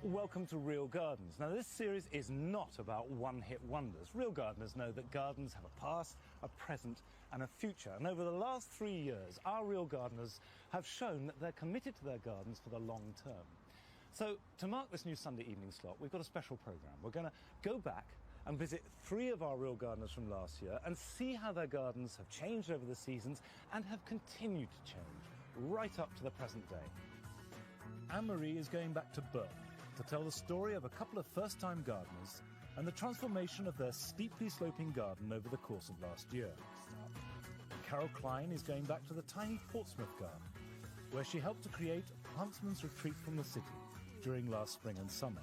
welcome to Real Gardens. Now, this series is not about one-hit wonders. Real gardeners know that gardens have a past, a present and a future. And over the last 3 years, our Real Gardeners have shown that they're committed to their gardens for the long term. So, to mark this new Sunday evening slot, we've got a special programme. We're going to go back and visit 3 of our Real Gardeners from last year and see how their gardens have changed over the seasons and have continued to change right up to the present day. Anne-Marie is going back to Burke to tell the story of a couple of first-time gardeners and the transformation of their steeply sloping garden over the course of last year. Carol Klein is going back to the tiny Portsmouth garden, where she helped to create a huntsman's retreat from the city during last spring and summer.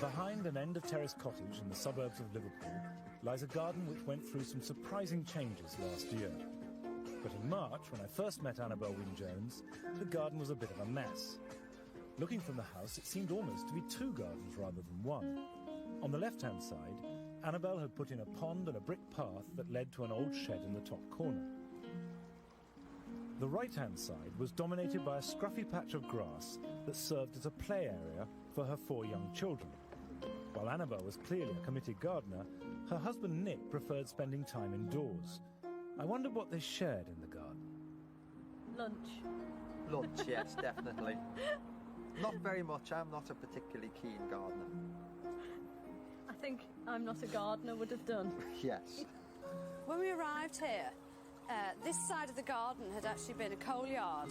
Behind an end-of-terrace cottage in the suburbs of Liverpool lies a garden which went through some surprising changes last year. But in March, when I first met Annabel Wynne-Jones, the garden was a bit of a mess. Looking from the house, it seemed almost to be 2 gardens rather than 1. On the left-hand side, Annabel had put in a pond and a brick path that led to an old shed in the top corner. The right-hand side was dominated by a scruffy patch of grass that served as a play area for her 4 young children. While Annabel was clearly a committed gardener, her husband Nick preferred spending time indoors. I wondered what they shared in the garden. Lunch. Lunch, yes, definitely. Not very much. I'm not a particularly keen gardener. I think I'm not a gardener would have done. Yes. When we arrived here, this side of the garden had actually been a coal yard.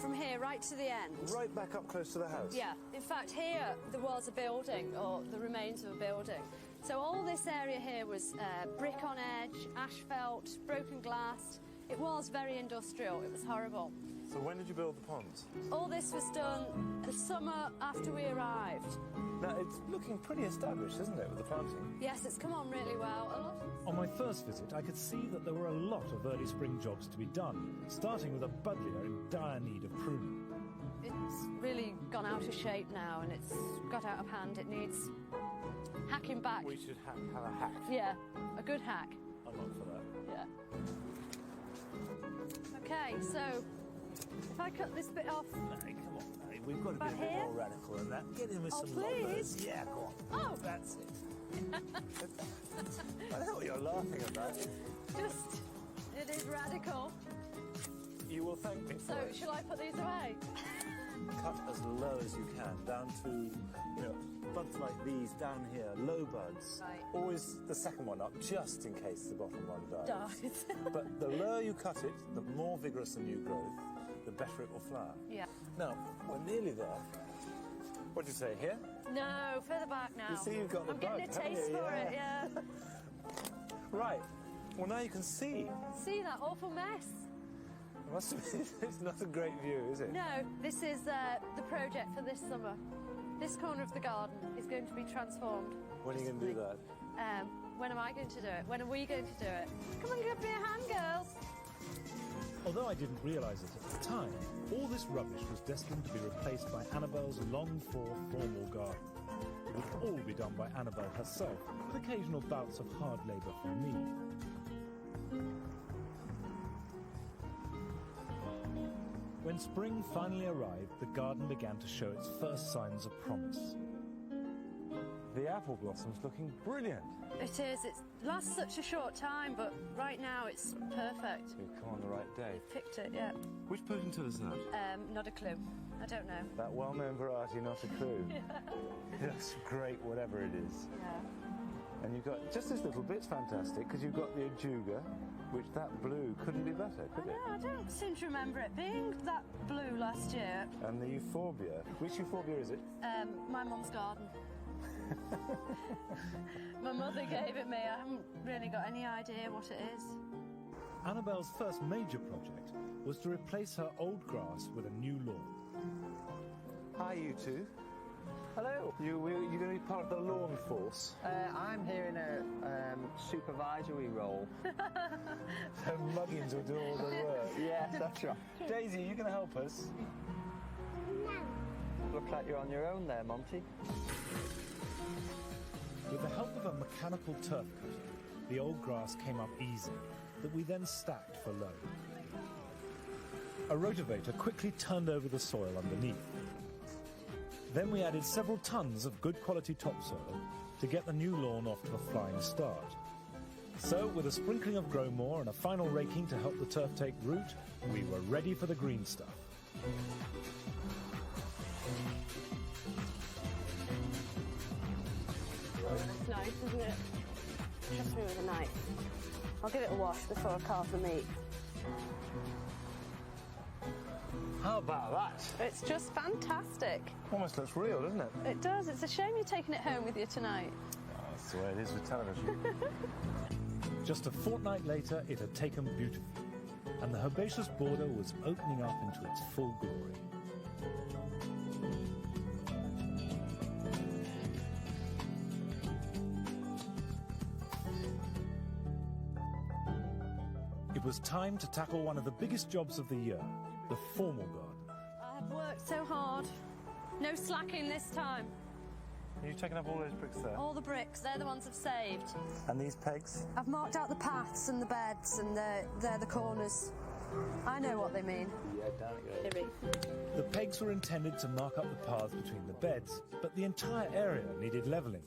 From here right to the end. Right back up close to the house? Yeah. In fact, here there was a building, or the remains of a building. So all this area here was brick on edge, asphalt, broken glass. It was very industrial. It was horrible. So when did you build the ponds? All this was done the summer after we arrived. Now, it's looking pretty established, isn't it, with the planting? Yes, it's come on really well. On my first visit, I could see that there were a lot of early spring jobs to be done, starting with a buddleia in dire need of pruning. It's really gone out of shape now, and it's got out of hand. It needs hacking back. We should have a hack. Yeah, a good hack. I'm up for that. Yeah. OK, so if I cut this bit off... Hey, come on, Mary. We've got to be a bit here? more radical than that. Get in with some please. numbers. Yeah, go on. Oh. That's it. I know what you're laughing about. Just, it is radical. You will thank me for So, it. shall I put these away? Cut as low as you can, down to, buds like these down here, low buds. Right. Always the second one up, just in case the bottom one dies. Dies. But the lower you cut it, the more vigorous the new growth, the better it will flower. Yeah. Now, we're nearly there. What did you say, here? No, further back now. You see you've got the I'm bug, getting a taste for it, yeah. Right. Well, now you can see. See that awful mess? It must have been, it's not a great view, is it? No, this is the project for this summer. This corner of the garden is going to be transformed. When are you going to do that? When am I going to do it? When are we going to do it? Come and give me a hand, girls. Although I didn't realise it at the time, all this rubbish was destined to be replaced by Annabel's longed-for formal garden. It would all be done by Annabel herself, with occasional bouts of hard labour from me. When spring finally arrived, the garden began to show its first signs of promise. The apple blossom's looking brilliant. It is. It lasts such a short time, but right now it's perfect. We've come on the right day. Picked it, yeah. Which Putintil is that? Not a clue. I don't know. That well-known variety, not a clue. That's great, whatever it is. Yeah. And you've got just this little bit's fantastic, because you've got the ajuga, which that blue couldn't be better, could it? I don't seem to remember it being that blue last year. And the euphorbia. Which euphorbia is it? My mum's garden. My mother gave it me. I haven't really got any idea what it is. Annabel's first major project was to replace her old grass with a new lawn. Hi, you two. Hello. You're going to be part of the lawn force. I'm here in a supervisory role. So Muggins will do all the work. Yes, that's right. Daisy, you going to help us? No. Look like you're on your own there, Monty. With the help of a mechanical turf cutter, the old grass came up easy, that we then stacked for load. a rotavator quickly turned over the soil underneath. Then we added several tons of good quality topsoil to get the new lawn off to a flying start. So, with a sprinkling of grow more and a final raking to help the turf take root, we were ready for the green stuff. It's nice, isn't it? Trust me with a knife. I'll give it a wash before I carve the meat. How about that? It's just fantastic. Almost looks real, doesn't it? It does. It's a shame you're taking it home with you tonight. Oh, that's the way it is with television. Just a fortnight later, it had taken beautifully, and the herbaceous border was opening up into its full glory. It was time to tackle one of the biggest jobs of the year, the formal garden. I've worked so hard. No slacking this time. You've taken up all those bricks there? All the bricks, they're the ones I've saved. And these pegs? I've marked out the paths and the beds, and they're the corners. I know what they mean. Yeah, down it goes. The pegs were intended to mark up the paths between the beds, but the entire area needed levelling,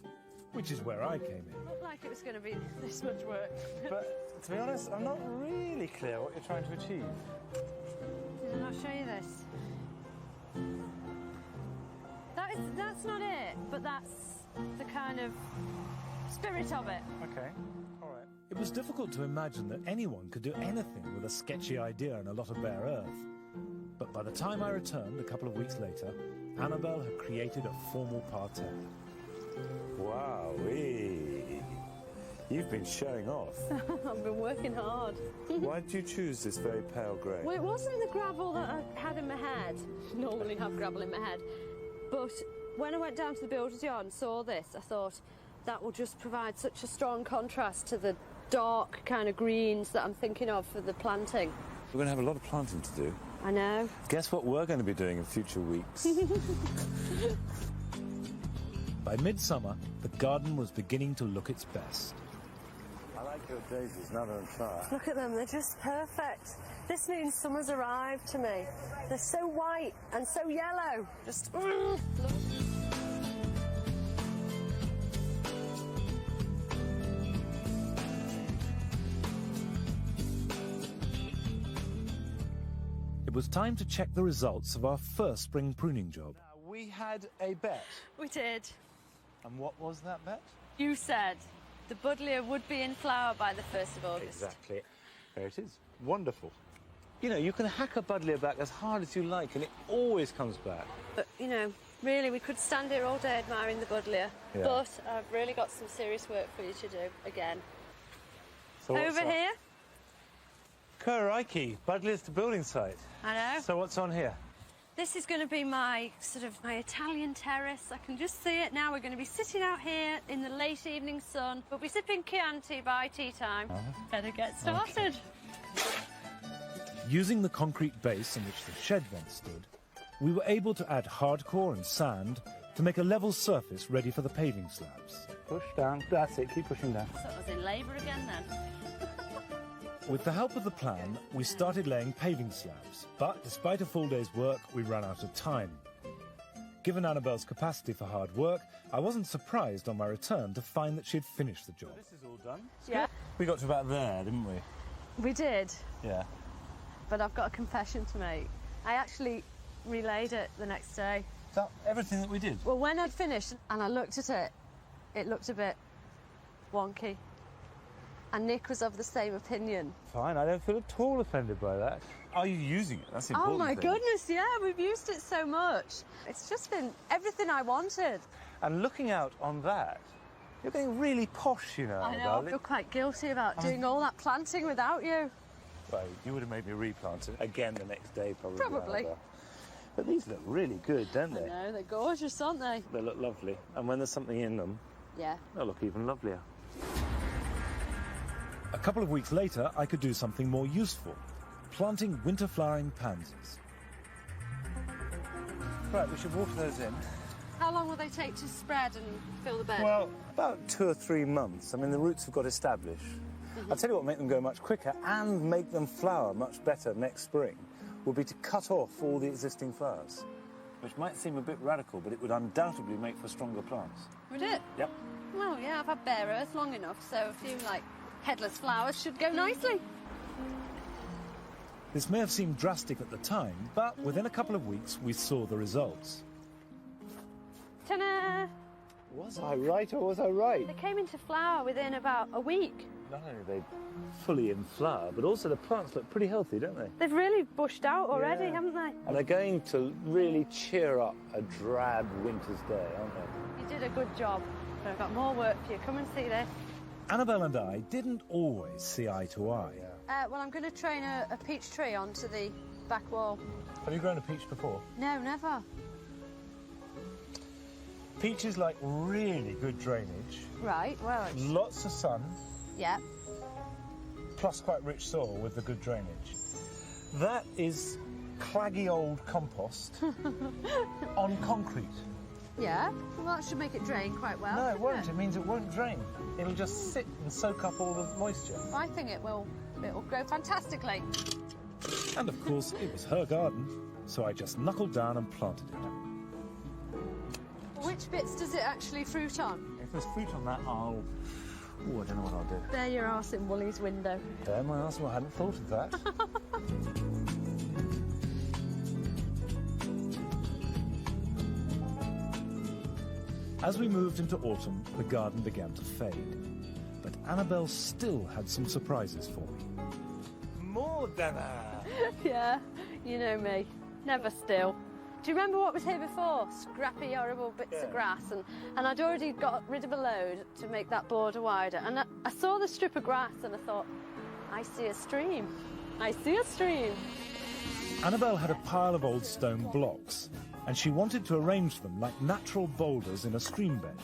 which is where I came in. It looked like it was going to be this much work. But to be honest, I'm not really clear what you're trying to achieve. I'll show you this. That's not it, but that's the kind of spirit of it. Okay, all right. It was difficult to imagine that anyone could do anything with a sketchy idea and a lot of bare earth. But by the time I returned a couple of weeks later, Annabelle had created a formal parterre. Wowee! You've been showing off. I've been working hard. Why did you choose this very pale grey? Well, it wasn't the gravel that I had in my head. Normally have gravel in my head. But when I went down to the builder's yard and saw this, I thought that will just provide such a strong contrast to the dark kind of greens that I'm thinking of for the planting. We're going to have a lot of planting to do. I know. Guess what we're going to be doing in future weeks? By midsummer, the garden was beginning to look its best. I like your daisies, now they're in flower. Look at them, they're just perfect. This means summer's arrived to me. They're so white and so yellow. Just, look. It was time to check the results of our first spring pruning job. We had a bet. We did. And what was that bet? You said the buddleia would be in flower by the 1st of August. Exactly. There it is. Wonderful. You know, you can hack a buddleia back as hard as you like and it always comes back. But, you know, really, we could stand here all day admiring the buddleia. Yeah. But I've really got some serious work for you to do again. So what's Over on? here. Crikey, buddleia's the building site. I know. So what's on here? This is going to be my Italian terrace. I can just see it now. We're going to be sitting out here in the late evening sun. We'll be sipping Chianti by tea time. Better get started. Okay. Using the concrete base in which the shed once stood, we were able to add hardcore and sand to make a level surface ready for the paving slabs. Push down. That's it. Keep pushing down. So I was in labour again then. With the help of the plan, we started laying paving slabs, but despite a full day's work, we ran out of time. Given Annabelle's capacity for hard work, I wasn't surprised on my return to find that she'd finished the job. So this is all done? Yeah. We got to about there, didn't we? We did. Yeah. But I've got a confession to make. I actually relayed it the next day. Is that everything that we did? Well, when I'd finished and I looked at it, it looked a bit wonky. And Nick was of the same opinion. Fine, I don't feel at all offended by that. Are you using it? That's the important Oh my thing. goodness, yeah, we've used it so much. It's just been everything I wanted. And looking out on that, you're getting really posh, you know. I know, I feel quite guilty about doing all that planting without you. Well, you would have made me replant it again the next day, probably. Probably. Annabelle. But these look really good, don't they? I know, they're gorgeous, aren't they? They look lovely. And when there's something in them, Yeah. they'll look even lovelier. A couple of weeks later, I could do something more useful, planting winter-flowering pansies. Right, we should water those in. How long will they take to spread and fill the bed? Well, about 2 or 3 months. I mean, the roots have got established. I'll tell you what will make them go much quicker and make them flower much better next spring. would be to cut off all the existing flowers, which might seem a bit radical, but it would undoubtedly make for stronger plants. Would it? Yep. Well, yeah, I've had bare earth long enough, so a few, like, headless flowers should go nicely. This may have seemed drastic at the time, but within a couple of weeks we saw the results. Ta-da! Was I right or was I right? They came into flower within about a week. Not only are they fully in flower, but also the plants look pretty healthy, don't they? They've really bushed out already, Yeah. haven't they? And they're going to really cheer up a drab winter's day, aren't they? You did a good job, but I've got more work for you. Come and see this. Annabelle and I didn't always see eye to eye. Well, I'm going to train a peach tree onto the back wall. Have you grown a peach before? No, never. Peaches like really good drainage, Right, well, it's... lots of sun, Yeah. plus quite rich soil with the good drainage. That is claggy old compost on concrete. Yeah? Well, that should make it drain quite well. No, it shouldn't won't. It means it won't drain. It'll just sit and soak up all the moisture. I think it will grow fantastically. And of course, it was her garden, so I just knuckled down and planted it. Which bits does it actually fruit on? If there's fruit on that, I'll... Oh, I don't know what I'll do. There your arse in Woolly's window. There, my ass, well, I hadn't thought of that. As we moved into autumn, the garden began to fade. But Annabelle still had some surprises for me. More dinner! Yeah, you know me. Never still. Do you remember what was here before? Scrappy, horrible bits of grass. And I'd already got rid of a load to make that border wider. And I saw the strip of grass and I thought, I see a stream. I see a stream. Annabelle had a pile of old stone blocks, and she wanted to arrange them like natural boulders in a stream bed.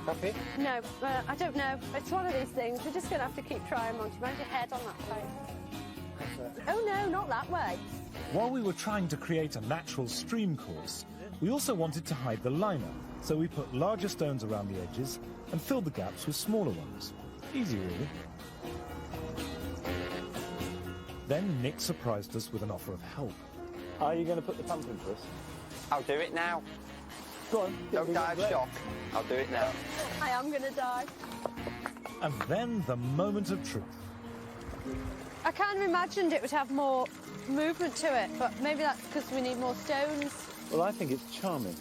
Happy? No, I don't know. It's one of these things. We're just going to have to keep trying, Monty. Mind your head on that place. Oh, no, not that way. While we were trying to create a natural stream course, we also wanted to hide the liner, so we put larger stones around the edges and filled the gaps with smaller ones. Easy, really. Then Nick surprised us with an offer of help. Are you going to put the pump in for us? I'll do it now. Go on. Don't die of shock. I'll do it now. I am going to die. And then the moment of truth. I kind of imagined it would have more movement to it, but maybe that's because we need more stones. Well, I think it's charming.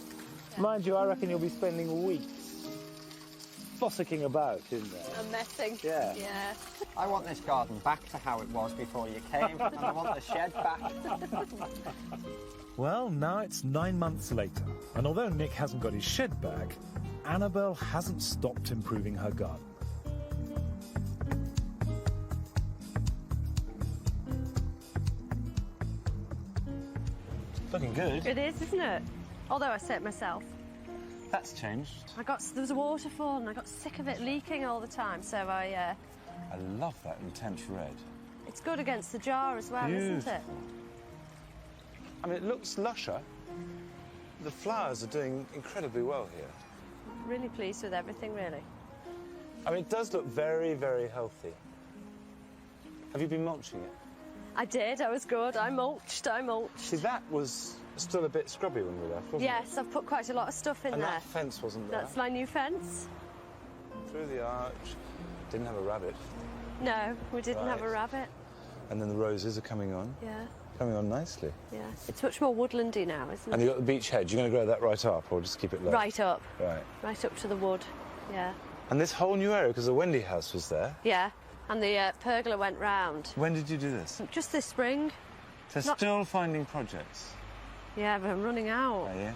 Mind you, I reckon you'll be spending weeks fossicking about in there. I'm messing. Yeah. Yeah. I want this garden back to how it was before you came, and I want the shed back. Well, now it's 9 months later, and although Nick hasn't got his shed back, Annabelle hasn't stopped improving her garden. Looking good. It is, isn't it? Although I say it myself. That's changed. There was a waterfall and I got sick of it leaking all the time, so I love that intense red. it's good against the jar as well, isn't it? I mean, it looks lusher. The flowers are doing incredibly well here. Really pleased with everything, really. I mean, it does look very, very healthy. Have you been mulching it? I did, I was good. I mulched. See, that was still a bit scrubby when we left, wasn't it? Yes, I've put quite a lot of stuff in And there. that fence wasn't there. That's my new fence. Through the arch. Didn't have a rabbit. No, we didn't have a Right. rabbit. And then the roses are coming on. Yeah, Coming on nicely. yeah. It's much more woodlandy now, isn't And it? you've got the beech hedge. You're going to grow that right up or just keep it low? Right up. Right. Right up to the wood. Yeah. And this whole new area, because the Wendy house was there. Yeah. And the pergola went round. When did you do this? Just this spring. They're Not- still finding projects. Yeah, but I'm running out. Are you?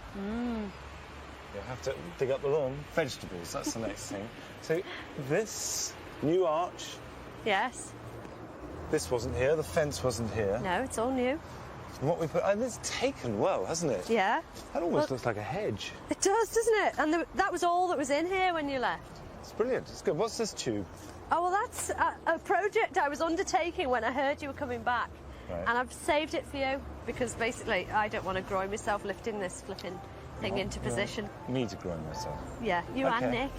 You'll have to dig up the lawn. Vegetables, that's the next thing. So this new arch, Yes. this wasn't here, the fence wasn't here. No, it's all new. And what we put, and it's taken well, hasn't it? Yeah. That almost Well- looks like a hedge. It does, doesn't it? And that was all that was in here when you left. It's brilliant, it's good. What's this tube? Oh, well, that's a project I was undertaking when I heard you were coming back. Right. And I've saved it for you because basically I don't want to groin myself lifting this flipping thing into position. Me to grow myself. Yeah, you Okay. and Nick.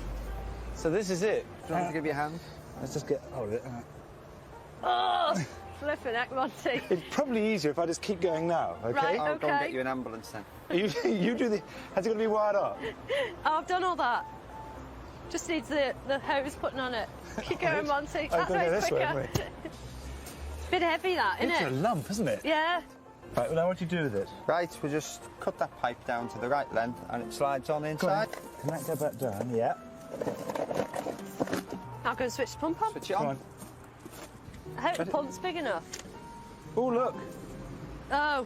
So this is it. Do you want me to give you a hand? Let's just get hold of it. Oh, Flipping heck, Monty. It's probably easier if I just keep going now, okay? Right. I'll go and Okay. get you an ambulance then. You do the... Has it got to be wired up? Oh, I've done all that. Just needs the hose putting on it. Keep going, Monty. Oh, That's go way this way, quicker. haven't Bit heavy, that, isn't It's a it? lump, isn't it? Yeah. Right, well, now what do you do with it? Right, we just cut that pipe down to the right length and it slides on inside. Can that go back down? Yeah. I'll go and switch the pump on. Switch it Come on. on. I hope the pump's big enough. Oh, look. Oh,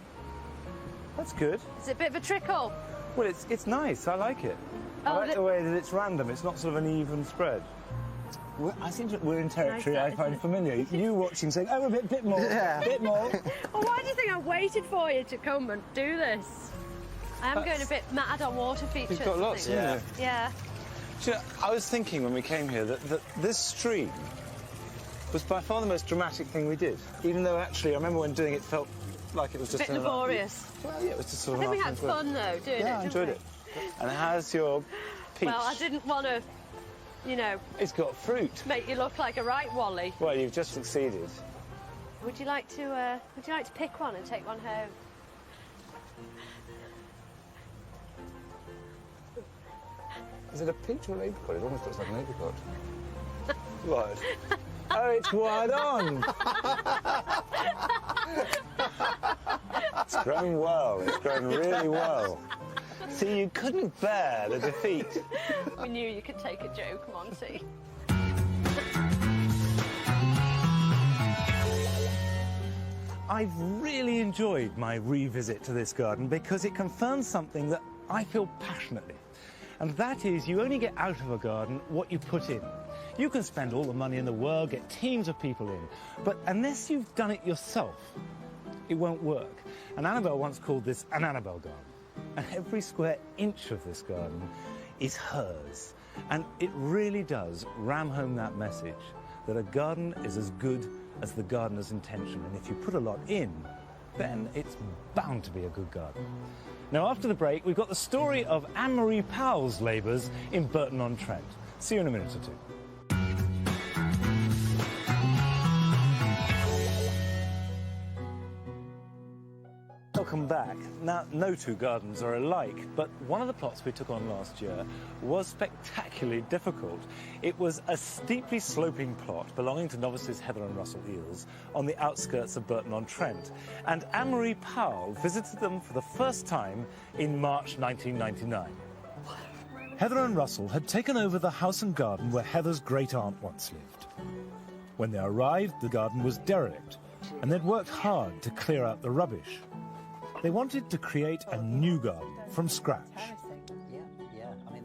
That's good. is it a bit of a trickle? Well, it's nice. I like it. I Oh, like the way that it's random. It's not sort of an even spread. We're in territory Nice, I that, find isn't familiar. You watching saying, oh, a bit more, Yeah. bit more. Well, why do you think I waited for you to come and do this? I am That's- going a bit mad on water features. You've got I lots, think. haven't you? Yeah. Do you know, I was thinking when we came here that this stream was by far the most dramatic thing we did. Even though actually, I remember when doing it felt like it was A just bit laborious. Well, yeah, it was just sort I of. think we an had afternoon's work. fun though, doing it. Yeah, I didn't enjoyed we? it. And how's your peach? Well, I didn't want to, you know, It's got fruit. make you look like a right Wally. Well, you've just succeeded. Would you like to pick one and take one home? Is it a peach or an apricot? It almost looks like an apricot. What? Oh, it's wired on. It's growing well. It's growing really well. See, you couldn't bear the defeat. We knew you could take a joke, Monty. I've really enjoyed my revisit to this garden because it confirms something that I feel passionately. And that is, you only get out of a garden what you put in. You can spend all the money in the world, get teams of people in, but unless you've done it yourself, it won't work. And Annabelle once called this an Annabelle garden. And every square inch of this garden is hers. And it really does ram home that message that a garden is as good as the gardener's intention. And if you put a lot in, then it's bound to be a good garden. Now, after the break, we've got the story of Anne-Marie Powell's labours in Burton-on-Trent. See you in a minute or two. Welcome back. Now, no two gardens are alike, but one of the plots we took on last year was spectacularly difficult. It was a steeply sloping plot belonging to novices Heather and Russell Eales on the outskirts of Burton-on-Trent, and Anne-Marie Powell visited them for the first time in March 1999. Heather and Russell had taken over the house and garden where Heather's great-aunt once lived. When they arrived, the garden was derelict, and they'd worked hard to clear out the rubbish. They wanted to create a new garden from scratch.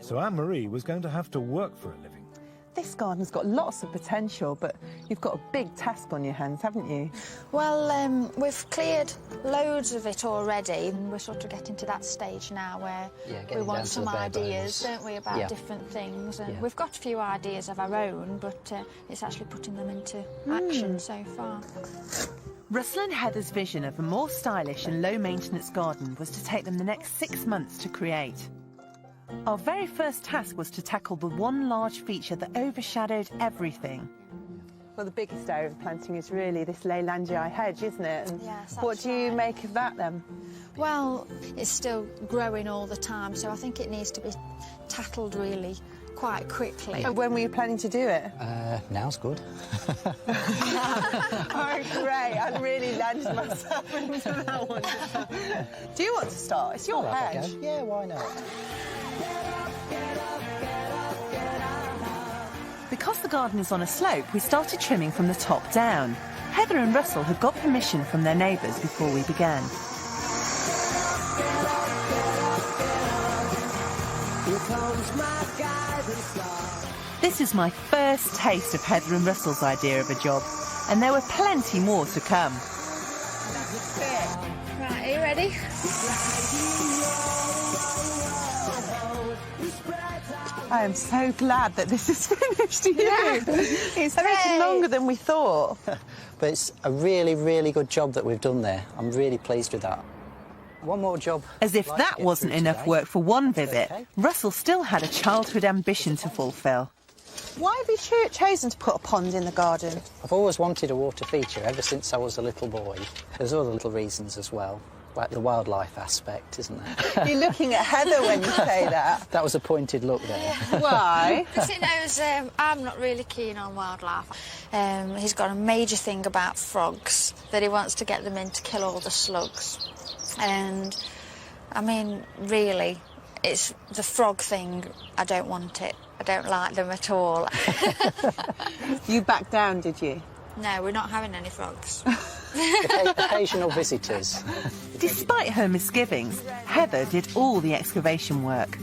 So Anne-Marie was going to have to work for a living. This garden's got lots of potential, but you've got a big task on your hands, haven't you? Well, we've cleared loads of it already, and we're sort of getting to that stage now where we want some ideas, don't we, about different things. And we've got a few ideas of our own, but it's actually putting them into action so far. Russell and Heather's vision of a more stylish and low-maintenance garden was to take them the next 6 months to create. Our very first task was to tackle the one large feature that overshadowed everything. Well, the biggest area of planting is really this Leylandii hedge, isn't it? And yes, what do you make of that, then? Well, it's still growing all the time, so I think it needs to be tackled really quite quickly. And when were you planning to do it? Now's good. Oh, great. I've really landed myself into that one. Do you want to start? It's your hedge. Yeah, why not? Because the garden is on a slope, we started trimming from the top down. Heather and Russell had got permission from their neighbours before we began. This is my first taste of Heather and Russell's idea of a job, and there were plenty more to come. Right, are you ready? I am so glad that this is finished. It's taken longer than we thought. But it's a really, really good job that we've done there. I'm really pleased with that. One more job. As if I'd like to that get wasn't through enough today. work for one visit, Okay. Russell still had a childhood ambition to fulfil. Why have you chosen to put a pond in the garden? I've always wanted a water feature ever since I was a little boy. There's other little reasons as well, like the wildlife aspect, isn't there? You're looking at Heather when you say that. That was a pointed look there. Why? Because he knows I'm not really keen on wildlife. He's got a major thing about frogs, that he wants to get them in to kill all the slugs. And, I mean, really, it's the frog thing, I don't want it. I don't like them at all. You backed down, did you? No, we're not having any frogs. Occasional visitors. Despite her misgivings, Heather did all the excavation work.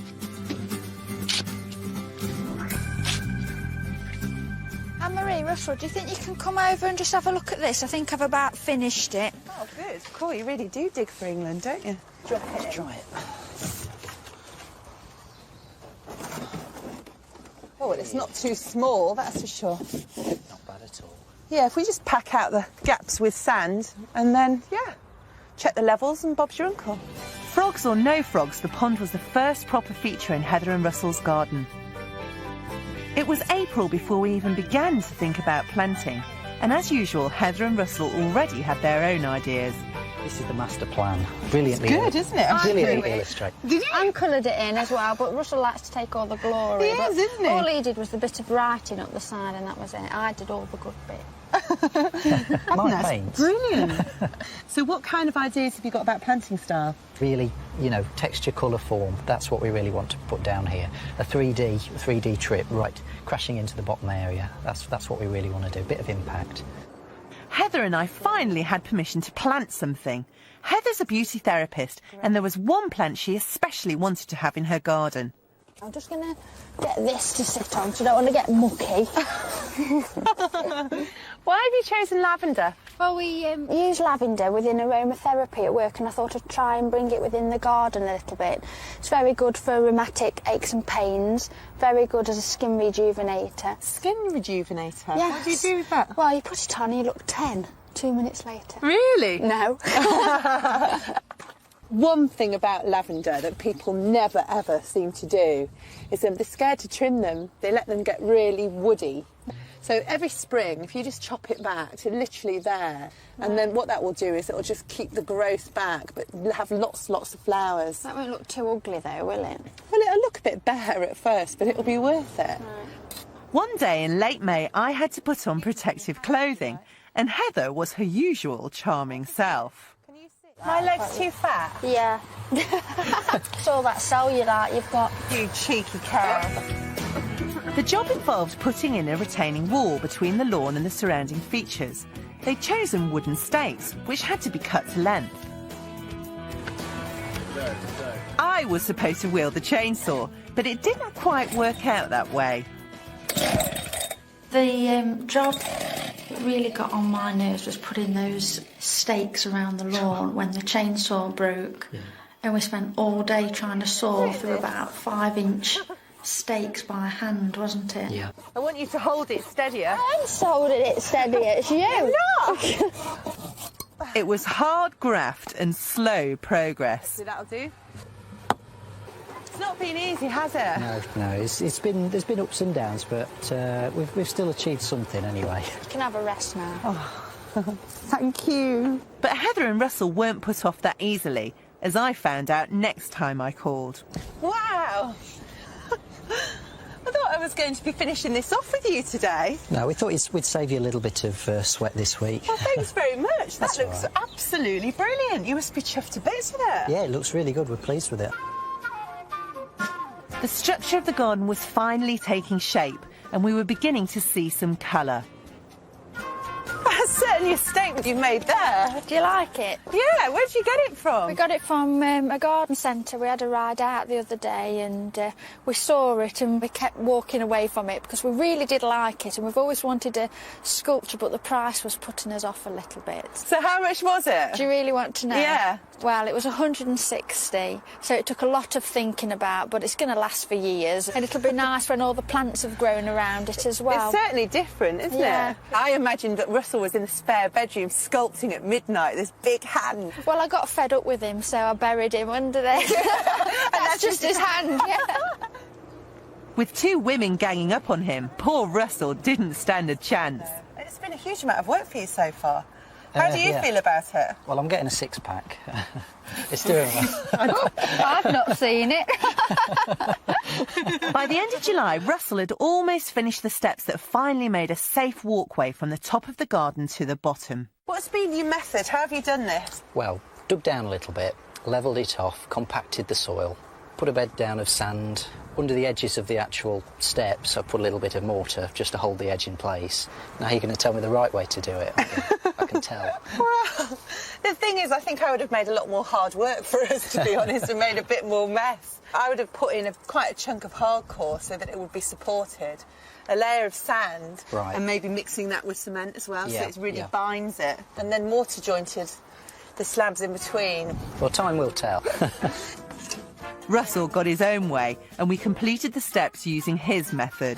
Anne-Marie, Russell, do you think you can come over and just have a look at this? I think I've about finished it. Oh, good. Cool, you really do dig for England, don't you? Try it. Oh, well, it's not too small, that's for sure. Not bad at all. Yeah, if we just pack out the gaps with sand and then, yeah, check the levels and Bob's your uncle. Frogs or no frogs, the pond was the first proper feature in Heather and Russell's garden. It was April before we even began to think about planting. And as usual, Heather and Russell already had their own ideas. This is the master plan. Brilliantly. It's good, isn't it? Brilliantly illustrated. Did you? And coloured it in as well, but Russell likes to take all the glory. He is, isn't he? All he did was the bit of writing up the side, and that was it. I did all the good bit. My paint. Brilliant. So what kind of ideas have you got about planting style? Really, you know, texture, colour, form. That's what we really want to put down here. A 3D trip, right, crashing into the bottom area. That's what we really want to do. A bit of impact. Heather and I finally had permission to plant something. Heather's a beauty therapist, and there was one plant she especially wanted to have in her garden. I'm just going to get this to sit on, so I don't want to get mucky. Why have you chosen lavender? Well, we use lavender within aromatherapy at work, and I thought I'd try and bring it within the garden a little bit. It's very good for rheumatic aches and pains, very good as a skin rejuvenator. Skin rejuvenator? Yes. What do you do with that? Well, you put it on and you look 10 2 minutes later. Really? No. One thing about lavender that people never ever seem to do is they're scared to trim them. They let them get really woody. So every spring, if you just chop it back to literally there, and then what that will do is it'll just keep the growth back, but have lots of flowers. That won't look too ugly though, will it? Well, it'll look a bit bare at first, but it'll be worth it. Right. One day in late May, I had to put on protective clothing, and Heather was her usual charming self. My leg's too fat? Yeah. It's all that cellulite you've got. You cheeky cow. The job involved putting in a retaining wall between the lawn and the surrounding features. They'd chosen wooden stakes, which had to be cut to length. I was supposed to wield the chainsaw, but it didn't quite work out that way. The job that really got on my nerves was putting those stakes around the lawn when the chainsaw broke. Yeah. And we spent all day trying to saw through about 5-inch stakes by hand, wasn't it? Yeah. I want you to hold it steadier. I'm holding it steadier, it's you. No! It was hard graft and slow progress. So that'll do. It's not been easy, has it? No. There's been ups and downs, but we've still achieved something anyway. You can have a rest now. Oh, thank you. But Heather and Russell weren't put off that easily, as I found out next time I called. Wow! I thought I was going to be finishing this off with you today. No, we thought we'd save you a little bit of sweat this week. Well, thanks very much. That looks right. Absolutely brilliant. You must be chuffed to bits with it. Yeah, it looks really good. We're pleased with it. The structure of the garden was finally taking shape, and we were beginning to see some colour. That's certainly a statement you've made there. Do you like it? Yeah, where'd you get it from? We got it from a garden centre. We had a ride out the other day and we saw it and we kept walking away from it because we really did like it, and we've always wanted a sculpture, but the price was putting us off a little bit. So how much was it? Do you really want to know? Yeah. Well, it was 160, so it took a lot of thinking about, but it's going to last for years. And it'll be nice when all the plants have grown around it as well. It's certainly different, isn't it? I imagined that Russell was in the spare bedroom sculpting at midnight, this big hand. Well, I got fed up with him, so I buried him under there. And that's just his hand, yeah. With 2 women ganging up on him, poor Russell didn't stand a chance. It's been a huge amount of work for you so far. How do you feel about it? Well, I'm getting a 6-pack. It's doing well. I've not seen it. By the end of July, Russell had almost finished the steps that finally made a safe walkway from the top of the garden to the bottom. What's been your method? How have you done this? Well, dug down a little bit, levelled it off, compacted the soil, put a bed down of sand. Under the edges of the actual steps, I put a little bit of mortar just to hold the edge in place. Now you're going to tell me the right way to do it. I can tell. Well, the thing is, I think I would have made a lot more hard work for us, to be honest, and made a bit more mess. I would have put in quite a chunk of hardcore so that it would be supported, a layer of sand, and maybe mixing that with cement as well, so it really binds it, and then mortar jointed the slabs in between. Well, time will tell. Russell got his own way, and we completed the steps using his method.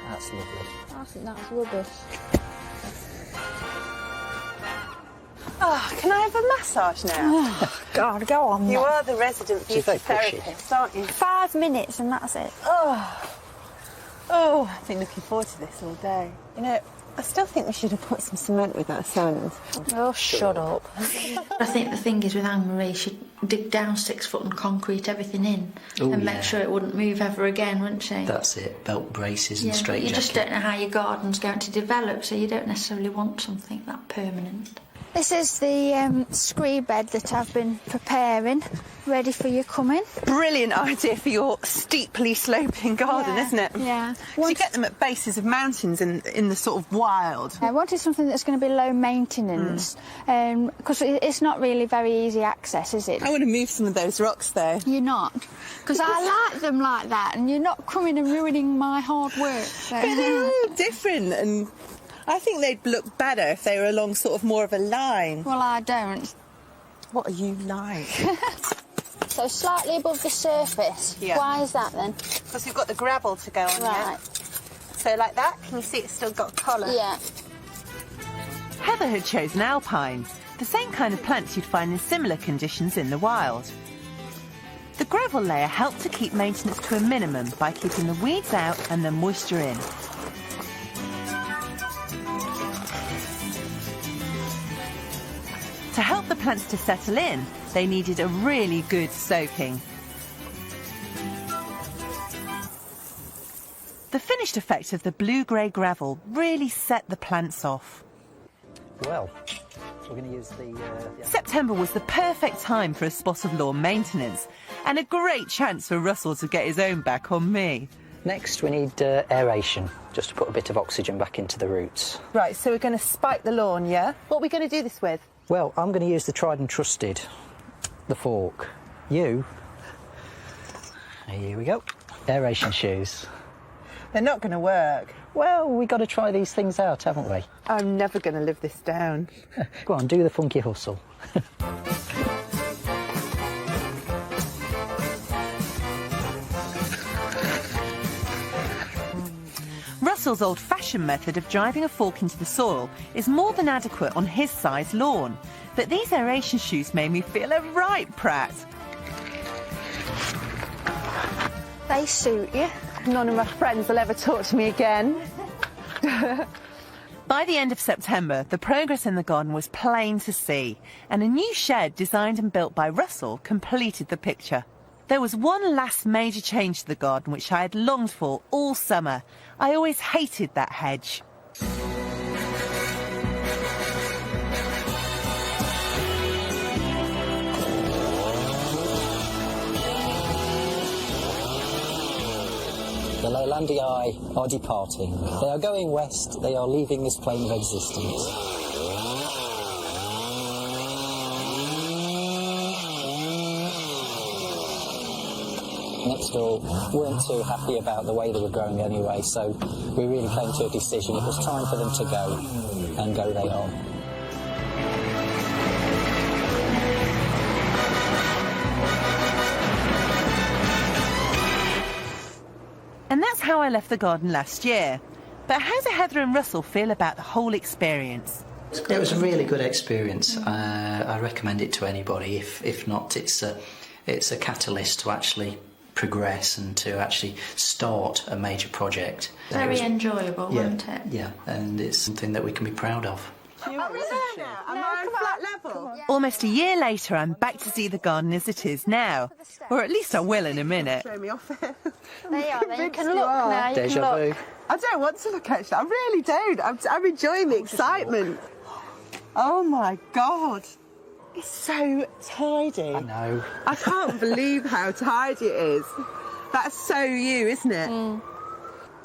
That's lovely. I think that's rubbish. Oh, can I have a massage now? Oh, God, go on. You are the resident beauty therapist, aren't you? 5 minutes and that's it. Oh, I've been looking forward to this all day. You know, I still think we should have put some cement with that sand. Oh, shut up. I think the thing is with Anne-Marie, she'd dig down 6 foot and concrete everything in and make sure it wouldn't move ever again, wouldn't she? That's it, belt braces and straight You jacket. just don't know how your garden's going to develop, so you don't necessarily want something that permanent. This is the scree bed that I've been preparing, ready for you coming. Brilliant idea for your steeply sloping garden, isn't it? Yeah. So you get them at bases of mountains in the sort of wild. I wanted something that's going to be low maintenance, because it's not really very easy access, is it? I want to move some of those rocks, though. You're not? Because I like them like that, and you're not coming and ruining my hard work. So. But they're all different, and I think they'd look better if they were along sort of more of a line. Well, I don't. What are you like? So slightly above the surface. Yeah. Why is that then? Because we've got the gravel to go on, right. So like that, can you see it's still got colour? Yeah. Heather had chosen alpines, the same kind of plants you'd find in similar conditions in the wild. The gravel layer helped to keep maintenance to a minimum by keeping the weeds out and the moisture in. To help the plants to settle in, they needed a really good soaking. The finished effect of the blue-grey gravel really set the plants off. Well, we're going to use the... September was the perfect time for a spot of lawn maintenance, and a great chance for Russell to get his own back on me. Next, we need aeration, just to put a bit of oxygen back into the roots. Right, so we're going to spike the lawn, yeah? What are we going to do this with? Well, I'm going to use the tried and trusted, the fork. You, here we go, aeration shoes. They're not going to work. Well, we've got to try these things out, haven't we? I'm never going to live this down. Go on, do the funky hustle. Russell's old-fashioned method of driving a fork into the soil is more than adequate on his size lawn, but these aeration shoes made me feel a right prat. They suit you. None of my friends will ever talk to me again. By the end of September, the progress in the garden was plain to see, and a new shed designed and built by Russell completed the picture. There was one last major change to the garden which I had longed for all summer. I always hated that hedge. The Lowlandii are departing. They are going west. They are leaving this plane of existence. Next door weren't too happy about the way they were growing anyway, so we really came to a decision. It was time for them to go, and go they are. And that's how I left the garden last year. But how do Heather and Russell feel about the whole experience? It was a really good experience. I recommend it to anybody. If not, it's a catalyst to actually progress and to actually start a major project. Very enjoyable, wasn't it? Yeah, and it's something that we can be proud of. Are we there now? Am I on flat level? Almost a year later, I'm back to see the garden as it is now. Or at least I will in a minute. Throw me off it. They are. You can look now. You can Deja vu. look. I don't want to look, actually. I really don't. I'm enjoying the excitement. Oh, my God. It's so tidy. I know. I can't believe how tidy it is. That's so you, isn't it? Mm.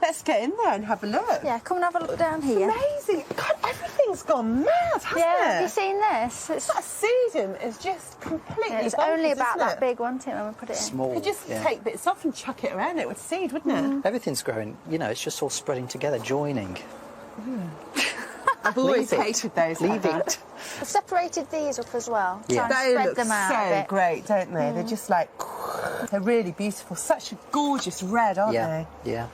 Let's get in there and have a look. Yeah, come and have a look down here. Amazing. God, everything's gone mad, hasn't Yeah, it? have you seen this? It's, That sedum is just completely it's bonkers, only about isn't that it? big, wasn't it, when we put it in? Small. You could just yeah. take bits off and chuck it around. It would seed, wouldn't it? Everything's growing, you know, it's just all spreading together, joining. I've always Leave it. hated those. Leave like it. I've separated these up as well. Yeah. Try and They spread look them out a so bit. great, don't they? They're just like, they're really beautiful. Such a gorgeous red, aren't Yeah, they? yeah.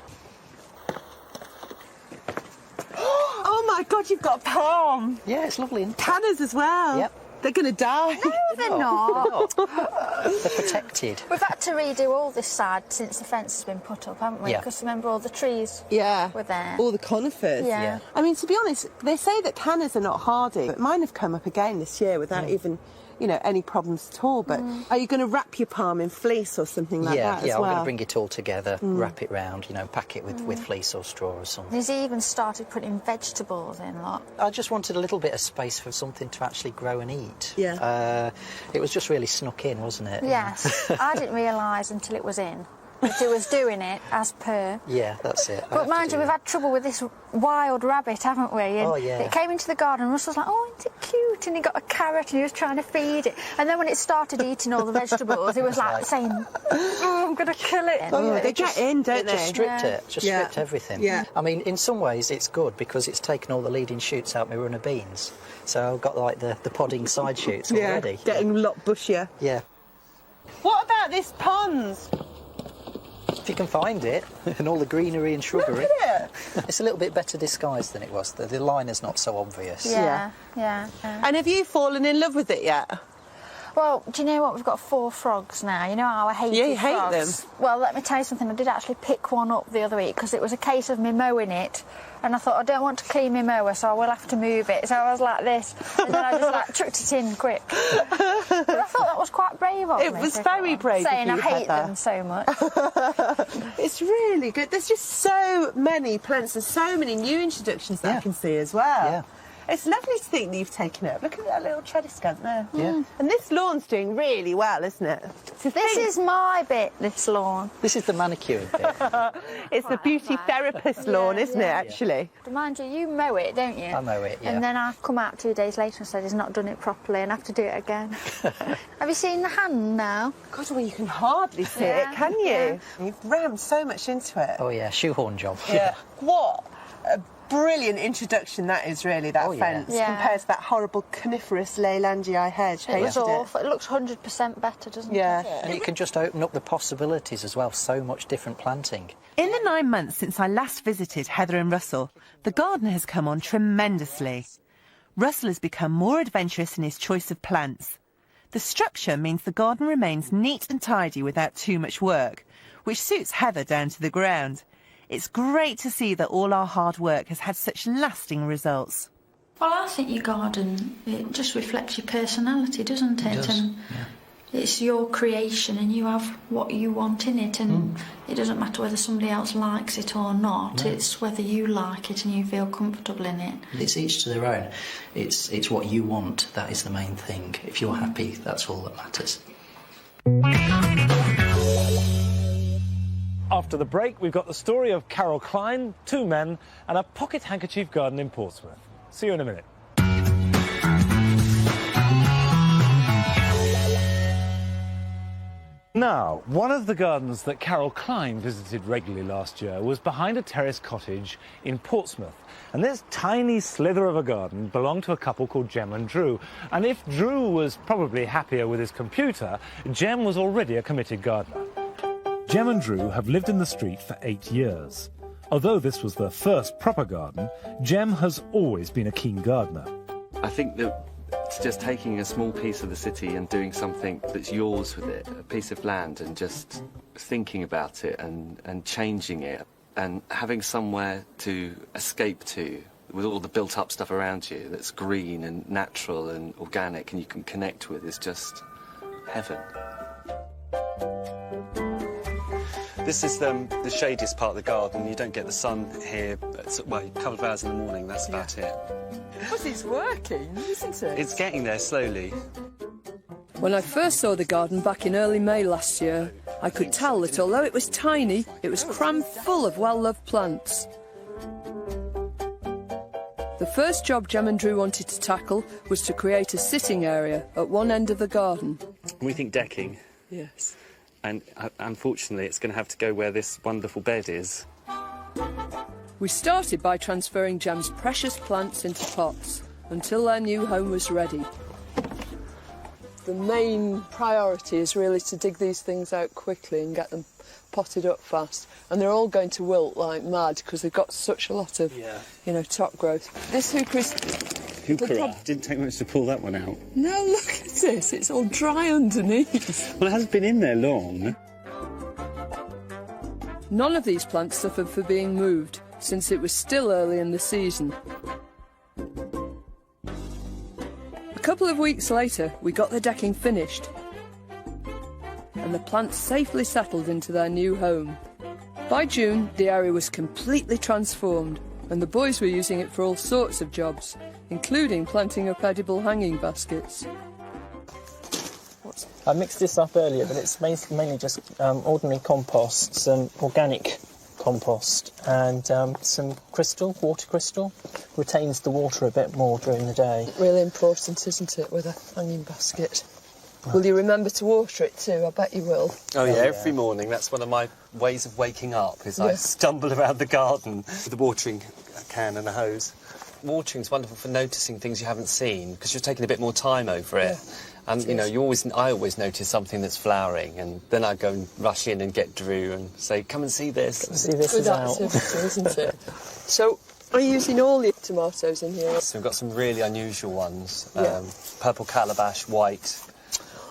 Oh my God, you've got a palm. Yeah, it's lovely. Isn't it? Tanners as well. Yep. They're going to die. No, they're not. They're protected. We've had to redo all this side since the fence has been put up, haven't we? Yeah. Because remember all the trees Yeah. were there. All the conifers. Yeah. Yeah. I mean, to be honest, they say that tanners are not hardy, but mine have come up again this year without even, you know, any problems at all. But are you going to wrap your palm in fleece or something like that Yeah, as I'm well? going to bring it all together, wrap it round, you know, pack it with fleece or straw or something. He's even started putting vegetables in, lot. I just wanted a little bit of space for something to actually grow and eat. Yeah. It was just really snuck in, wasn't it? Yes, I didn't realise until it was in that he was doing it as per. Yeah, that's it. I But have to mind do you, we've that. had trouble with this wild rabbit, haven't we? And Oh, yeah. it came into the garden and Russell's like, oh, isn't it cute? And he got a carrot and he was trying to feed it. And then when it started eating all the vegetables, he was like saying, oh, I'm going to kill it. Oh, they get in, don't It just they? stripped it, just Yeah. stripped everything. Yeah. I mean, in some ways it's good because it's taken all the leading shoots out my runner beans. So I've got like the podding side shoots already. Getting a lot bushier. Yeah. What about this pond? If you can find it, and all the greenery and shrubbery. Look at it. It's a little bit better disguised than it was. The line is not so obvious. Yeah. And have you fallen in love with it yet? Well, do you know what? We've got 4 frogs now. You know how I hate Yeah, you hate frogs? them. Well, let me tell you something. I did actually pick one up the other week because it was a case of me mowing it. And I thought, I don't want to clean my mower, so I will have to move it. So I was like this. And then I just like chucked it in quick. But I thought that was quite brave of me. It was to very go brave of saying you, I hate Heather. them so much. It's really good. There's just so many plants and so many new introductions that I Yeah. can see as well. Yeah. It's lovely to think that you've taken it up. Look at that little cheddar skunk there. Yeah. And this lawn's doing really well, isn't it? This is my bit, this lawn. This is the manicured bit. It's the beauty therapist lawn, isn't it, actually? But mind you, you mow it, don't you? I mow it, yeah. And then I've come out 2 days later and said he's not done it properly and I have to do it again. Have you seen the hand now? God, well, you can hardly see Yeah, it, can you? yeah. You've rammed so much into it. Oh, yeah, shoehorn job. Yeah. What a brilliant introduction that is, really, that Oh, yeah. fence, Yeah. compared to that horrible coniferous Leylandii hedge. It was Hated awful. It looks 100% better, doesn't Yeah. it? And it can just open up the possibilities as well, so much different planting. In the 9 months since I last visited Heather and Russell, the garden has come on tremendously. Russell has become more adventurous in his choice of plants. The structure means the garden remains neat and tidy without too much work, which suits Heather down to the ground. It's great to see that all our hard work has had such lasting results. Well, I think your garden, it just reflects your personality, doesn't it? It does, And it's your creation and you have what you want in it, and it doesn't matter whether somebody else likes it or not. No. It's whether you like it and you feel comfortable in it. It's each to their own. It's what you want, that is the main thing. If you're happy, that's all that matters. After the break, we've got the story of Carol Klein, 2 men, and a pocket handkerchief garden in Portsmouth. See you in a minute. Now, one of the gardens that Carol Klein visited regularly last year was behind a terrace cottage in Portsmouth. And this tiny slither of a garden belonged to a couple called Jem and Drew. And if Drew was probably happier with his computer, Jem was already a committed gardener. Jem and Drew have lived in the street for 8 years. Although this was their first proper garden, Jem has always been a keen gardener. I think that just taking a small piece of the city and doing something that's yours with it, a piece of land, and just thinking about it and changing it and having somewhere to escape to with all the built-up stuff around you that's green and natural and organic and you can connect with is just heaven. This is the shadiest part of the garden. You don't get the sun here, well, a couple of hours in the morning, that's about it. But it's working, isn't it? It's getting there slowly. When I first saw the garden back in early May last year, I could tell that although it was tiny, it was crammed full of well-loved plants. The first job Jem and Drew wanted to tackle was to create a sitting area at one end of the garden. We think decking. Yes. And unfortunately, it's going to have to go where this wonderful bed is. We started by transferring Jem's precious plants into pots until their new home was ready. The main priority is really to dig these things out quickly and get them potted up fast. And they're all going to wilt like mad because they've got such a lot of, you know, top growth. This Heuchera. Didn't take much to pull that one out. No, look at this. It's all dry underneath. Well, it hasn't been in there long. None of these plants suffered for being moved, since it was still early in the season. A couple of weeks later, we got the decking finished, and the plants safely settled into their new home. By June, the area was completely transformed, and the boys were using it for all sorts of jobs, including planting up edible hanging baskets. I mixed this up earlier, but it's mainly just ordinary compost, some organic compost, and some water crystal. Retains the water a bit more during the day. Really important, isn't it, with a hanging basket? Right. Will you remember to water it too? I bet you will. Oh yeah, every morning. That's one of my ways of waking up, is I stumble around the garden with a watering can and a hose. Watering's wonderful for noticing things you haven't seen, because you're taking a bit more time over it. And, you know, I always notice something that's flowering, and then I go and rush in and get Drew and say, come and see this. Come and see this is out. Isn't it? So, are you using all the tomatoes in here? So we've got some really unusual ones. Purple calabash, white,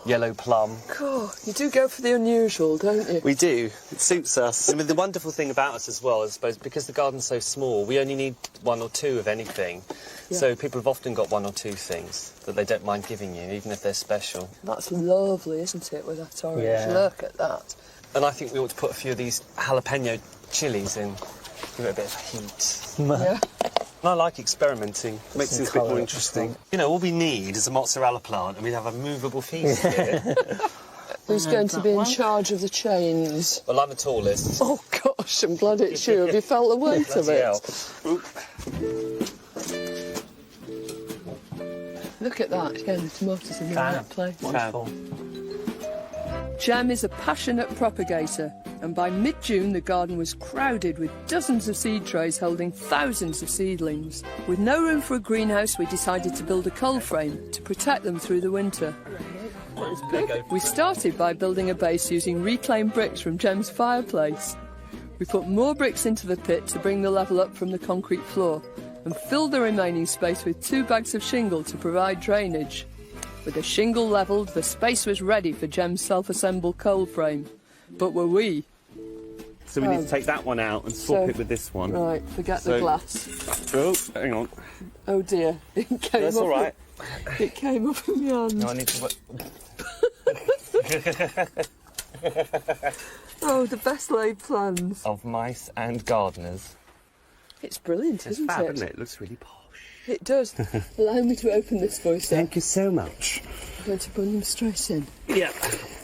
yellow plum. God, you do go for the unusual, don't you? We do. It suits us. I mean, the wonderful thing about us as well, I suppose, because the garden's so small, we only need one or two of anything. So people have often got one or two things that they don't mind giving you, even if they're special. That's lovely, isn't it, with that orange? Yeah. Look at that. And I think we ought to put a few of these jalapeno chilies in, give it a bit of heat. Yeah. And I like experimenting. It makes things a bit more interesting. You know, all we need is a mozzarella plant and we'd have a movable feast here. Who's going to be in charge of the chains? Well, I'm the tallest. Oh, gosh, I'm glad it's you. Have you felt the weight of it? Look at that. Again, the tomatoes in the right place. Wonderful. Jem is a passionate propagator, and by mid-June the garden was crowded with dozens of seed trays holding thousands of seedlings. With no room for a greenhouse, we decided to build a cold frame to protect them through the winter. We started by building a base using reclaimed bricks from Jem's fireplace. We put more bricks into the pit to bring the level up from the concrete floor, and filled the remaining space with 2 bags of shingle to provide drainage. With the shingle levelled, the space was ready for Jem's self-assembled cold frame. But were we? So we need to take that one out and swap it with this one. Right, forget the glass. Oh, hang on. Oh dear, it came That's up. all right. It came up in my hand. No, I need to... Oh, the best laid plans. Of mice and gardeners. It's brilliant, It's isn't fab, it? isn't it? It looks really posh. It does. Allow me to open this for you, sir. Thank you so much. I'm going to bring them straight in. Yeah.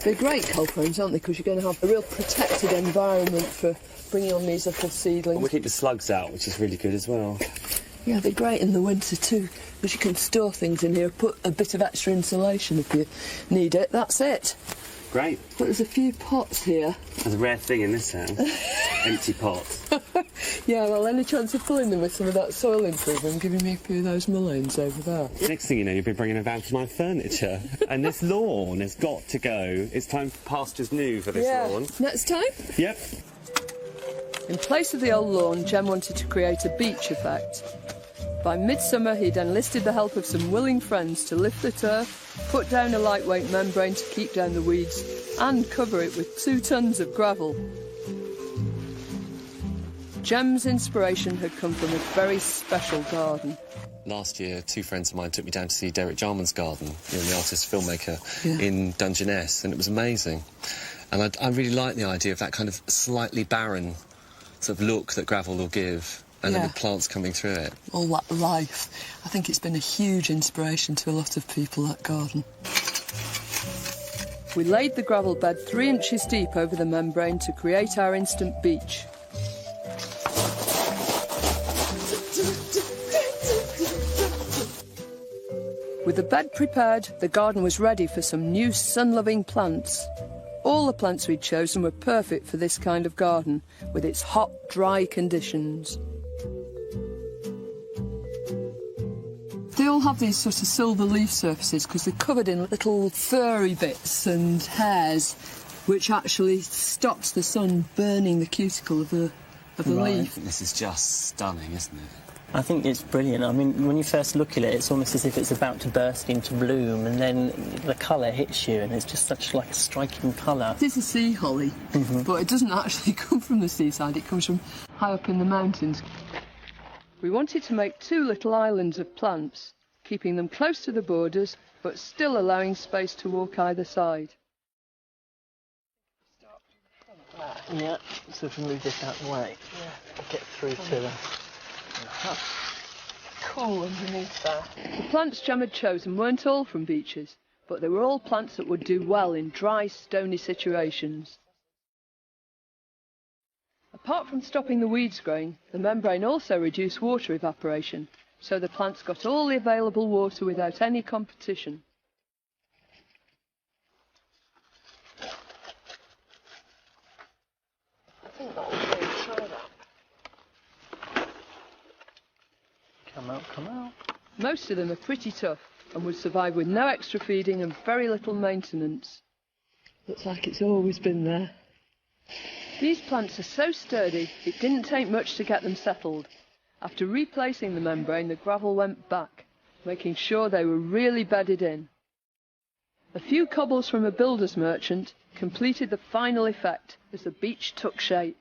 They're great cold frames, aren't they? Because you're going to have a real protected environment for bringing on these little seedlings. And we keep the slugs out, which is really good as well. Yeah, they're great in the winter too, because you can store things in here, put a bit of extra insulation if you need it. That's it. Great. But there's a few pots here. That's a rare thing in this house. Empty pots. Yeah, well, any chance of filling them with some of that soil improvement, giving me a few of those mulleins over there. Next thing you know, you'll be bringing about my furniture. And this lawn has got to go. It's time for pastures new for this lawn. Next time? Yep. In place of the old lawn, Jem wanted to create a beach effect. By midsummer, he'd enlisted the help of some willing friends to lift the turf, put down a lightweight membrane to keep down the weeds, and cover it with 2 tons of gravel. Jem's inspiration had come from a very special garden. Last year, 2 friends of mine took me down to see Derek Jarman's garden, the artist-filmmaker in Dungeness, and it was amazing. And I really like the idea of that kind of slightly barren sort of look that gravel will give, and then with plants coming through it. All that life. I think it's been a huge inspiration to a lot of people, that garden. We laid the gravel bed 3 inches deep over the membrane to create our instant beach. With the bed prepared, the garden was ready for some new sun-loving plants. All the plants we'd chosen were perfect for this kind of garden, with its hot, dry conditions. They all have these sort of silver leaf surfaces because they're covered in little furry bits and hairs, which actually stops the sun burning the cuticle of the leaf. This is just stunning, isn't it? I think it's brilliant. I mean, when you first look at it, it's almost as if it's about to burst into bloom, and then the colour hits you, and it's just such like a striking colour. This is sea holly, but it doesn't actually come from the seaside. It comes from high up in the mountains. We wanted to make 2 little islands of plants, keeping them close to the borders, but still allowing space to walk either side. Yeah, so if we move this out of the way, get through to the... Cool underneath there. The plants Jem had chosen weren't all from beaches, but they were all plants that would do well in dry, stony situations. Apart from stopping the weeds growing, the membrane also reduced water evaporation, so the plants got all the available water without any competition. I think that will be try that. Come out, come out. Most of them are pretty tough and would survive with no extra feeding and very little maintenance. Looks like it's always been there. These plants are so sturdy, it didn't take much to get them settled. After replacing the membrane, the gravel went back, making sure they were really bedded in. A few cobbles from a builder's merchant completed the final effect as the beach took shape.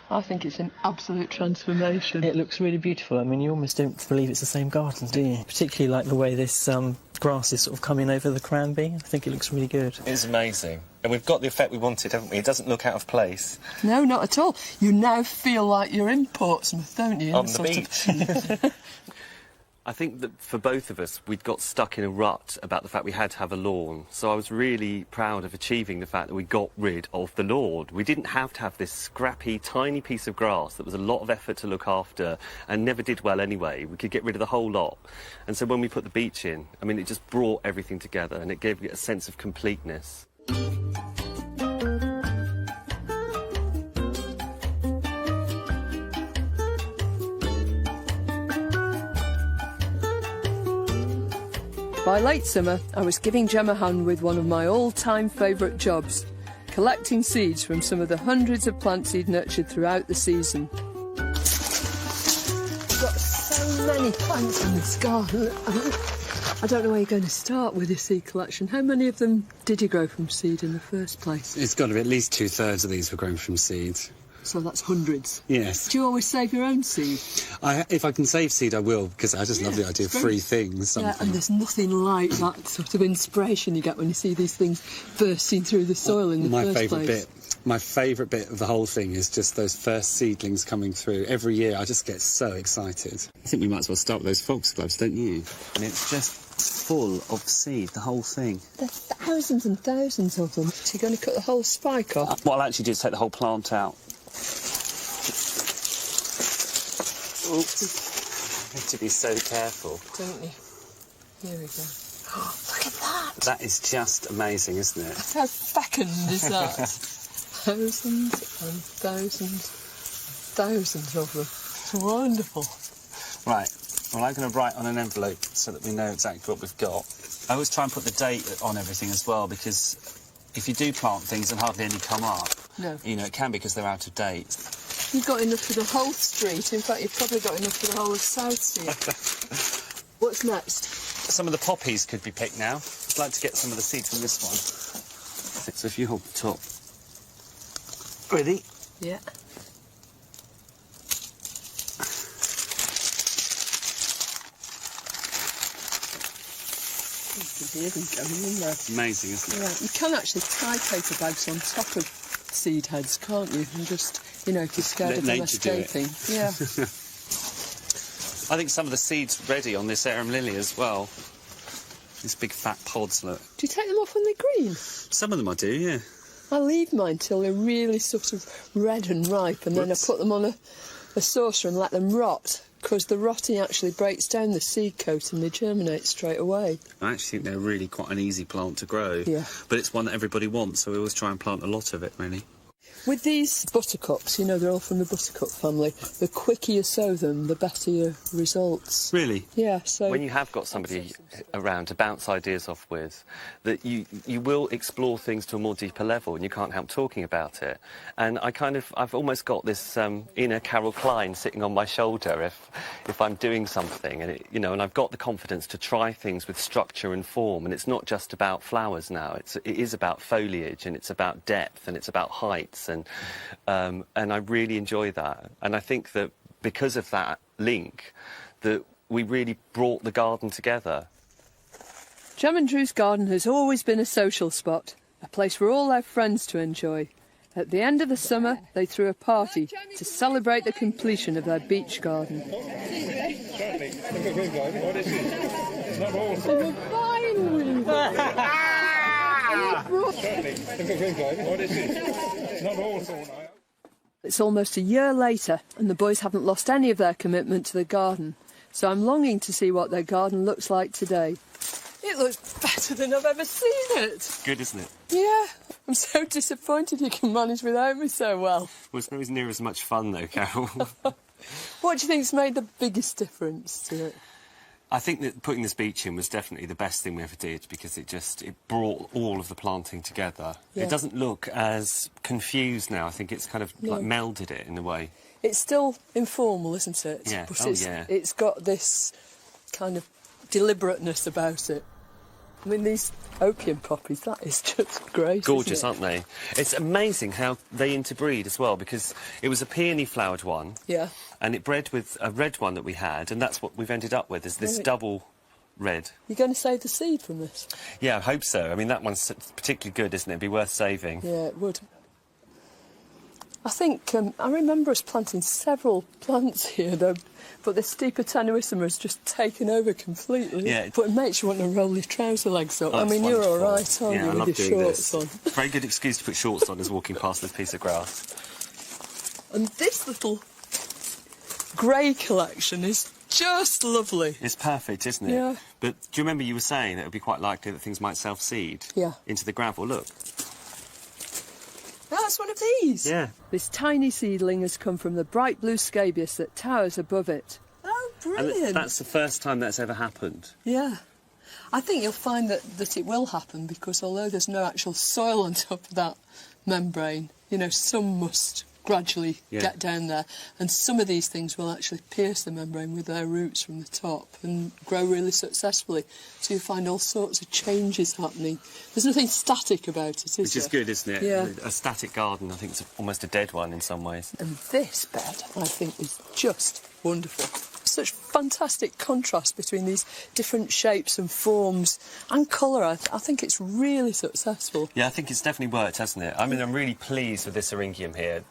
I think it's an absolute transformation. It looks really beautiful. I mean, you almost don't believe it's the same garden, do you? Particularly like the way this grass is sort of coming over the cranberry. I think it looks really good. It's amazing. And we've got the effect we wanted, haven't we? It doesn't look out of place. No, not at all. You now feel like you're in Portsmouth, don't you? On the beach. I think that for both of us, we'd got stuck in a rut about the fact we had to have a lawn. So I was really proud of achieving the fact that we got rid of the lawn. We didn't have to have this scrappy, tiny piece of grass that was a lot of effort to look after and never did well anyway. We could get rid of the whole lot. And so when we put the beach in, I mean, it just brought everything together and it gave it a sense of completeness. By late summer, I was giving Jem a hand with one of my all-time favourite jobs, collecting seeds from some of the hundreds of plants he'd nurtured throughout the season. We've got so many plants in this garden. I don't know where you're going to start with your seed collection. How many of them did you grow from seed in the first place? It's got to be at least 2/3 of these were grown from seeds. So that's hundreds. Yes. Do you always save your own seed? If I can save seed, I will, because I just love the idea of free things. Yeah, and there's nothing like that sort of inspiration you get when you see these things bursting through the soil in the first place. My favourite bit of the whole thing is just those first seedlings coming through. Every year I just get so excited. I think we might as well start with those foxgloves, don't you? And it's just full of seed, the whole thing. There's thousands and thousands of them. So you're going to cut the whole spike off? What I'll actually do is take the whole plant out. Oops. You have to be so careful. Don't you? Here we go. Oh, look at that! That is just amazing, isn't it? How fecund is that? Thousands and thousands, thousands of them. It's wonderful. Right. Well, I'm going to write on an envelope so that we know exactly what we've got. I always try and put the date on everything as well, because if you do plant things and hardly any come up, no. You know, it can be because they're out of date. You've got enough for the whole street. In fact, you've probably got enough for the whole of Southsea. What's next? Some of the poppies could be picked now. I'd like to get some of the seeds from this one. So if you hold the top. Ready? Yeah. Going in there. It's amazing, isn't it? Yeah, you can actually tie paper bags on top of seed heads, can't you? And just, you know, if you're scared of them escaping. Yeah. I think some of the seeds ready on this arum lily as well. These big fat pods, look. Do you take them off when they're green? Some of them I do, yeah. I leave mine till they're really sort of red and ripe, and then I put them on a saucer and let them rot, because the rotting actually breaks down the seed coat and they germinate straight away. I actually think they're really quite an easy plant to grow. Yeah. But it's one that everybody wants, so we always try and plant a lot of it, really. With these buttercups, you know, they're all from the buttercup family, the quicker you sow them, the better your results. Really? Yeah, so... When you have got somebody around to bounce ideas off with, that you will explore things to a more deeper level and you can't help talking about it. And I've almost got this inner Carol Klein sitting on my shoulder if I'm doing something, and and I've got the confidence to try things with structure and form, and it's not just about flowers now, it is about foliage, and it's about depth, and it's about heights, and I really enjoy that. And I think that because of that link, that we really brought the garden together. Jam and Drew's garden has always been a social spot, a place for all their friends to enjoy. At the end of the summer, they threw a party to celebrate the completion of their beach garden. It's almost a year later, and the boys haven't lost any of their commitment to the garden, so I'm longing to see what their garden looks like today. It looks better than I've ever seen it. Good, isn't it? Yeah. I'm so disappointed you can manage without me so well. Well, it's not near as much fun, though, Carol. What do you think's made the biggest difference to it? I think that putting this beach in was definitely the best thing we ever did, because it brought all of the planting together. Yeah. It doesn't look as confused now. I think it's kind of like melded it in a way. It's still informal, isn't it? Yeah. But it's got this kind of deliberateness about it. I mean, these opium poppies, that is just great. Gorgeous, aren't they? It's amazing how they interbreed as well, because it was a peony flowered one. Yeah. And it bred with a red one that we had, and that's what we've ended up with, is this double red. You're going to save the seed from this? Yeah, I hope so. I mean, that one's particularly good, isn't it? It'd be worth saving. Yeah, it would. I think, I remember us planting several plants here, though, but the steeper tenuissima has just taken over completely. Yeah. But it makes you want to roll your trouser legs up. Oh, I mean, you're all right, aren't you, with your shorts on? Very good excuse to put shorts on is walking past this piece of grass. And this little grey collection is just lovely. It's perfect, isn't it? Yeah. But do you remember you were saying that it would be quite likely that things might self-seed into the gravel? Look. That's one of these. Yeah. This tiny seedling has come from the bright blue scabious that towers above it. Oh, brilliant. And that's the first time that's ever happened. Yeah. I think you'll find that it will happen, because although there's no actual soil on top of that membrane, you know, some must gradually get down there, and some of these things will actually pierce the membrane with their roots from the top and grow really successfully. So you find all sorts of changes happening. There's nothing static about it, is there? Which is good, isn't it? Yeah. A static garden, I think it's almost a dead one in some ways. And this bed, I think, is just wonderful. Such fantastic contrast between these different shapes and forms and colour. I think it's really successful. Yeah, I think it's definitely worked, hasn't it? I mean, I'm really pleased with this syringium here.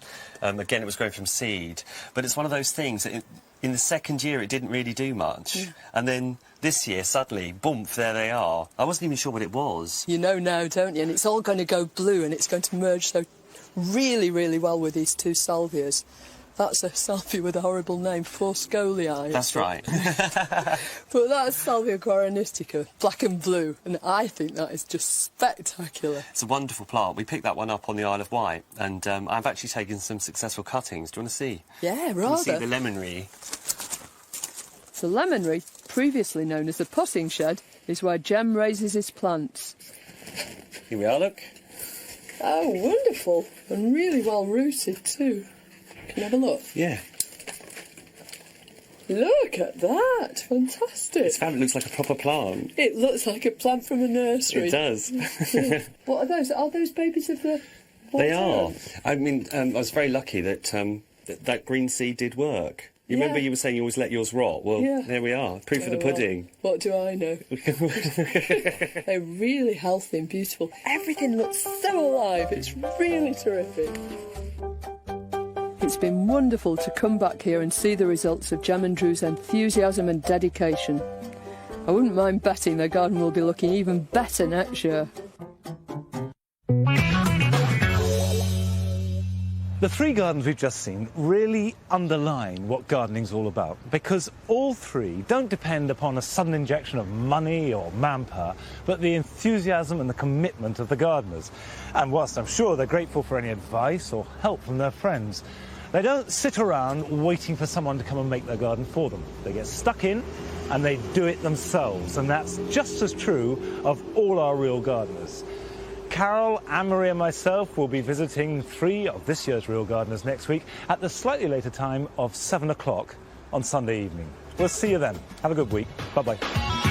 Again, it was growing from seed, but it's one of those things that in the second year it didn't really do much. Yeah. And then this year, suddenly, boom, there they are. I wasn't even sure what it was. You know now, don't you? And it's all going to go blue, and it's going to merge so really, really well with these two salvias. That's a salvia with a horrible name, Forscolii. That's right. But that's Salvia guaranistica, black and blue, and I think that is just spectacular. It's a wonderful plant. We picked that one up on the Isle of Wight, and I've actually taken some successful cuttings. Do you want to see? Yeah, rather. Do you want to see the lemonry? The lemonry, previously known as the potting shed, is where Jem raises his plants. Here we are, look. Oh, wonderful. And really well rooted too. Can you have a look? Yeah. Look at that. Fantastic. This fabric looks like a proper plant. It looks like a plant from a nursery. It does. What are those? Are those babies of the... They are. I mean, I was very lucky that that green seed did work. You remember you were saying you always let yours rot? Well, there we are. Proof of the pudding. Well, what do I know? They're really healthy and beautiful. Everything looks so alive. It's really terrific. It's been wonderful to come back here and see the results of Jem and Drew's enthusiasm and dedication. I wouldn't mind betting their garden will be looking even better next year. The three gardens we've just seen really underline what gardening's all about, because all three don't depend upon a sudden injection of money or manpower, but the enthusiasm and the commitment of the gardeners. And whilst I'm sure they're grateful for any advice or help from their friends, they don't sit around waiting for someone to come and make their garden for them. They get stuck in and they do it themselves, and that's just as true of all our real gardeners. Carol, Anne-Marie and myself will be visiting 3 of this year's Real Gardeners next week at the slightly later time of 7 o'clock on Sunday evening. We'll see you then. Have a good week. Bye-bye.